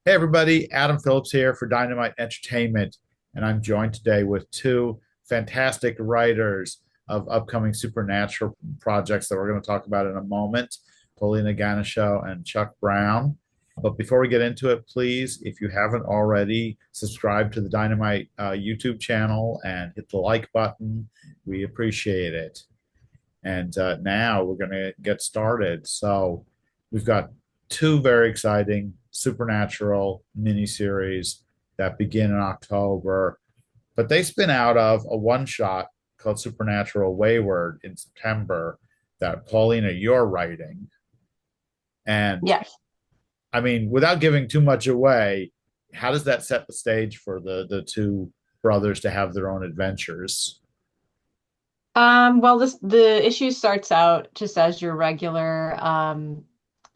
Hey everybody, Adam Phillips here for Dynamite Entertainment, and I'm joined today with two fantastic writers of upcoming supernatural projects that we're going to talk about in a moment, Paulina Ganucheu and Chuck Brown. But before we get into it, please, if you haven't already, subscribe to the Dynamite YouTube channel and hit the like button. We appreciate it. And now we're going to get started. So we've got two very exciting supernatural miniseries that begin in October, but they spin out of a one shot called Supernatural Wayward in September that Paulina, you're writing. And Yes. I mean, without giving too much away, how does that set the stage for the two brothers to have their own adventures? Well, the issue starts out just as your regular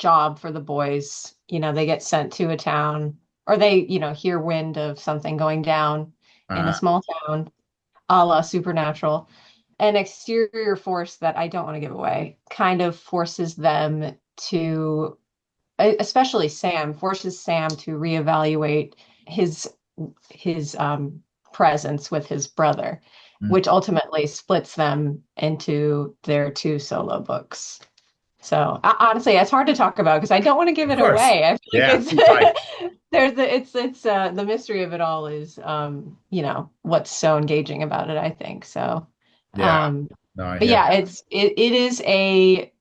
job for the boys. They get sent to a town or they, hear wind of something going down in a Uh, small town, a la Supernatural. An exterior force that I don't want to give away kind of forces them to, especially Sam, forces Sam to reevaluate his his presence with his brother, mm, which ultimately splits them into their two solo books. So honestly, it's hard to talk about because I don't want to give of it course. away. I feel like Yeah, right. there's it's the mystery of it all is what's so engaging about it, I think. So Yeah. um No, I but hear yeah, it is a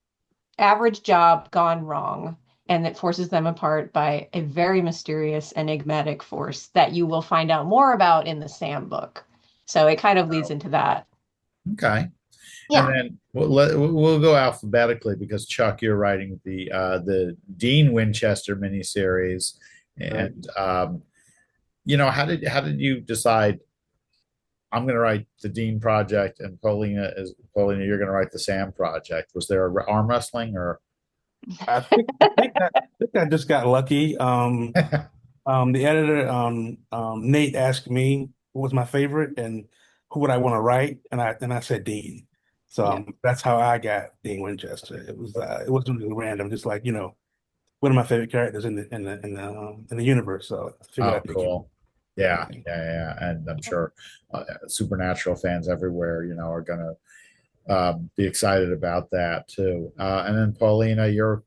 average job gone wrong, and it forces them apart by a very mysterious, enigmatic force that you will find out more about in the Sam book. So it kind of leads you. into that. Okay. And Yeah. then we'll go alphabetically because Chuck, you're writing the Dean Winchester miniseries, Right. and how did you decide I'm going to write the Dean project and Paulina you're going to write the Sam project? Was there a arm wrestling or? I think I just got lucky. The editor, Nate, asked me what was my favorite and who would I want to write, and I said Dean. So Yeah. that's how I got Dean Winchester. It wasn't really random, just like one of my favorite characters in the universe. So I figured Oh, I'd pick him. cool. Yeah. Yeah. And I'm sure Supernatural fans everywhere, are going to be excited about that too. And then Paulina, you're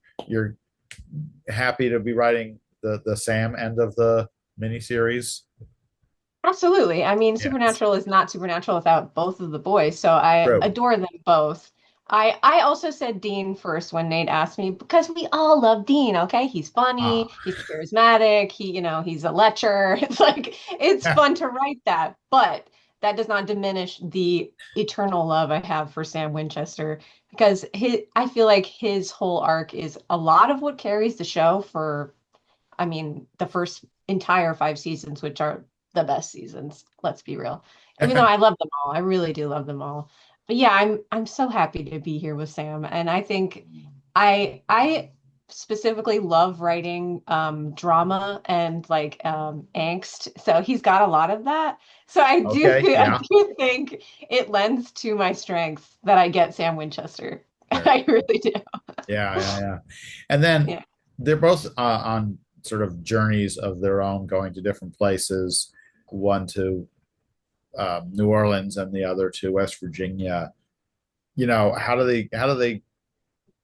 happy to be writing the Sam end of the miniseries. Absolutely. I mean, Yes, Supernatural is not Supernatural without both of the boys, so I true. adore them both. I also said Dean first when Nate asked me because we all love Dean, okay? He's Ah, funny, he's charismatic, he's a lecher. It's like it's fun to write that, but that does not diminish the eternal love I have for Sam Winchester because I feel like his whole arc is a lot of what carries the show for I mean, the first entire 5 seasons, which are the best seasons, let's be real. Even though I love them all, I really do love them all. But yeah, I'm so happy to be here with Sam. And I think I specifically love writing drama and like angst. So he's got a lot of that. So okay, I yeah, do think it lends to my strengths that I get Sam Winchester. very I really cool. do. Yeah. And then Yeah. they're both on sort of journeys of their own, going to different places. One to New Orleans and the other to West Virginia. How do they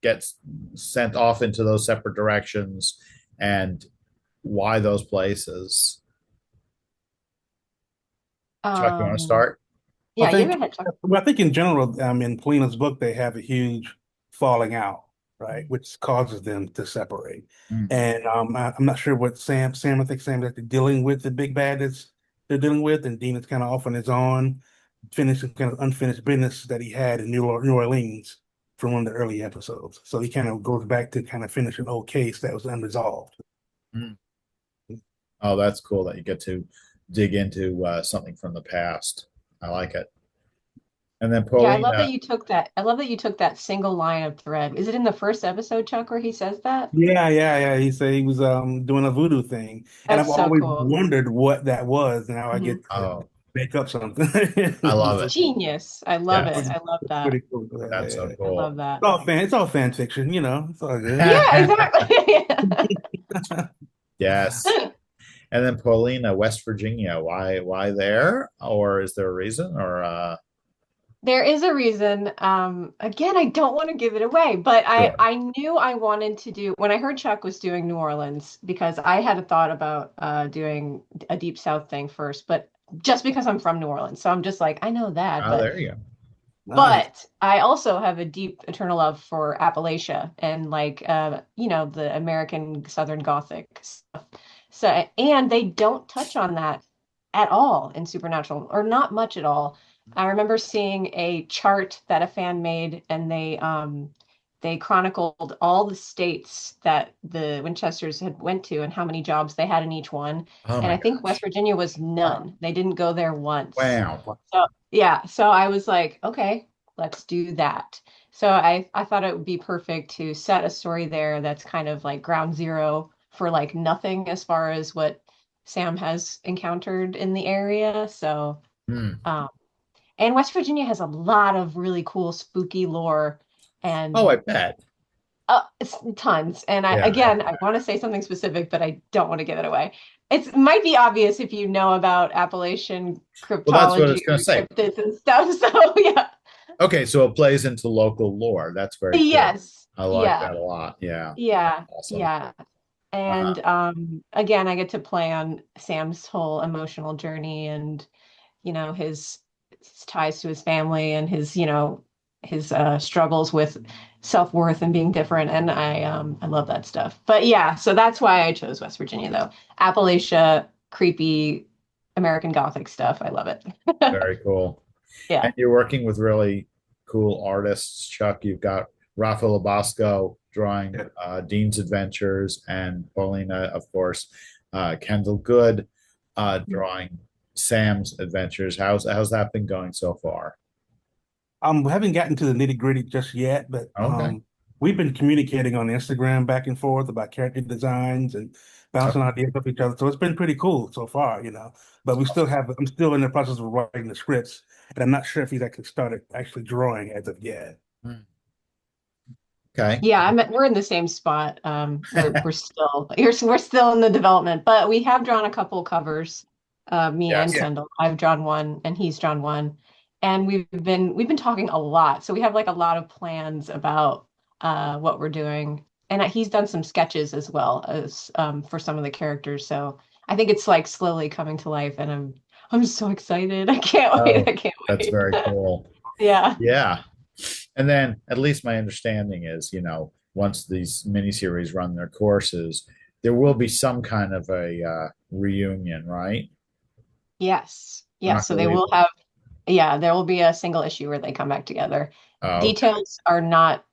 get sent off into those separate directions, and why those places? Chuck, you want to Um, start? I yeah, you go think ahead, Chuck. well, I think in general, in Polina's book, they have a huge falling out, right, which causes them to separate. Mm. And I'm not sure what I think Sam is actually dealing with the big bad that's they're dealing with, and Dean is kind of off on his own, finishing kind of unfinished business that he had in New Orleans from one of the early episodes. So he kind of goes back to kind of finish an old case that was unresolved. Mm. Oh, that's cool that you get to dig into something from the past. I like it. And then Yeah, I love that Paulina, you took that. I love that you took that single line of thread. Is it in the first episode, Chuck, where he says that? Yeah. He said he was doing a voodoo thing, and I've That's so always cool. wondered what that was, and now I Mhm. get to oh, make up something. I love It's it. genius. I love it. Yes, I love It's that. pretty cool. that's so I cool. love that. It's all fan fiction, It's all good. Yeah, exactly. Yes. And then Paulina, West Virginia. Why there? Or is there a reason? Or There is a reason. Again, I don't want to give it away, but sure. I knew I wanted to do when I heard Chuck was doing New Orleans because I had a thought about doing a Deep South thing first, but just because I'm from New Orleans, so I'm just like I know that, Oh, there you go. Nice. but I also have a deep eternal love for Appalachia and like the American Southern Gothic stuff. So and they don't touch on that at all in Supernatural, or not much at all. I remember seeing a chart that a fan made, and they chronicled all the states that the Winchesters had went to and how many jobs they had in each one. Oh And my I think West gosh. Virginia was none. They didn't go there once. Wow. So yeah, so I was like, okay, let's do that. So I thought it would be perfect to set a story there that's kind of like ground zero for like nothing as far as what Sam has encountered in the area. So Hmm. um and West Virginia has a lot of really cool spooky lore Oh, and I bet. it's tons. And Yeah. I want to say something specific, but I don't want to give it away. It might be obvious if you know about Appalachian Well, that's what I was cryptology going to or say. cryptids and stuff. So yeah. Okay, so it plays into local lore. That's very cool. Yes. I like Yeah. that a lot. Yeah. Yeah. Awesome. Yeah. Uh, And again, I get to play on Sam's whole emotional journey and his ties to his family and his struggles with self-worth and being different. And I love that stuff. But yeah, so that's why I chose West Virginia though. Appalachia, creepy American Gothic stuff. I love it. Very cool. Yeah. And you're working with really cool artists, Chuck. You've got RAPHA LOBOSCO drawing Yeah. Dean's Adventures, and Paulina, of course, Kendall Good drawing Sam's Adventures. How's that been going so far? We haven't gotten to the nitty-gritty just yet, but Okay. we've been communicating on Instagram back and forth about character designs and bouncing Okay. ideas off each other. So it's been pretty cool so far, you know. But I'm still in the process of writing the scripts, and I'm not sure if he's actually started actually drawing as of yet. Okay. Yeah, we're in the same spot. We're still in the development, but we have drawn a couple covers, me and Yes. Yeah. Kendall. I've drawn one and he's drawn one. And we've been talking a lot. So we have like a lot of plans about what we're doing. And he's done some sketches as well as for some of the characters. So I think it's like slowly coming to life and I'm so excited. I can't wait. Oh, I can't that's wait. very cool. Yeah. Yeah. And then at least my understanding is, once these miniseries run their courses, there will be some kind of a reunion, right? Yes. We're Yes. not So going they to leave. will have. Yeah, there will be a single issue where they come back together. Oh, okay. Details are not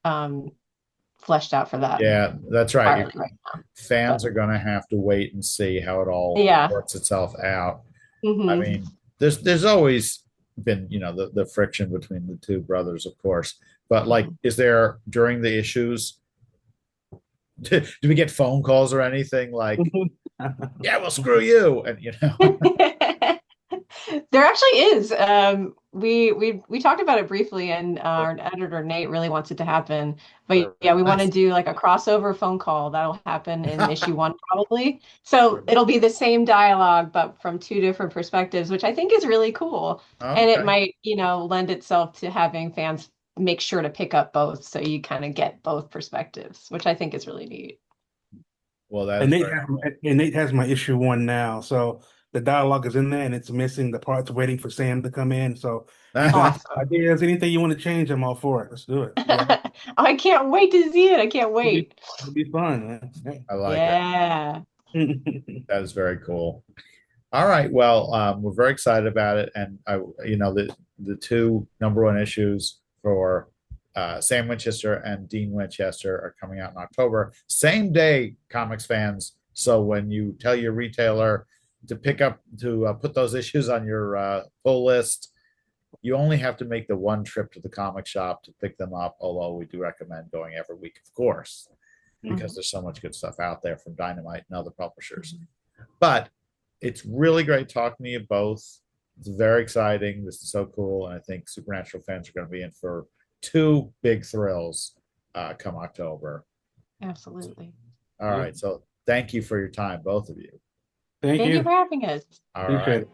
fleshed out for that Yeah, that's right. entirely right now, Fans but are going to have to wait and see how it all yeah. works itself out. I Hmm. mean, there's always been, the friction between the two brothers, of course. But like, is there during the issues, do we get phone calls or anything like, yeah, well, screw you, and There actually is. We talked about it briefly, and our editor Nate really wants it to happen. But yeah, we want to Nice. do like a crossover phone call that'll happen in issue one probably. So it'll be the same dialogue, but from two different perspectives, which I think is really cool. And it Okay. might, lend itself to having fans make sure to pick up both, so you kind of get both perspectives, which I think is really neat. Well, that And is Nate very has, cool. and Nate has my issue one now. So the dialogue is in there and it's missing the parts waiting for Sam to come in. So if you got Awesome. ideas, anything you want to change, I'm all for it. Let's do it. Yeah. I can't wait to see it. I can't wait. It'll be fun, man. I like it. Yeah. Yeah. That is very cool. All right. Well, we're very excited about it, and the two number one issues for Sam Winchester and Dean Winchester are coming out in October, same day, comics fans. So when you tell your retailer to put those issues on your pull list, you only have to make the one trip to the comic shop to pick them up. Although we do recommend going every week, of course, because Mhm. there's so much good stuff out there from Dynamite and other publishers. Mhm. But it's really great talking to you both. It's very exciting. This is so cool. And I think Supernatural fans are going to be in for two big thrills come October. Absolutely. All right. So thank you for your time, both of you. Thank Thank you you. for having us. All Appreciate right. it.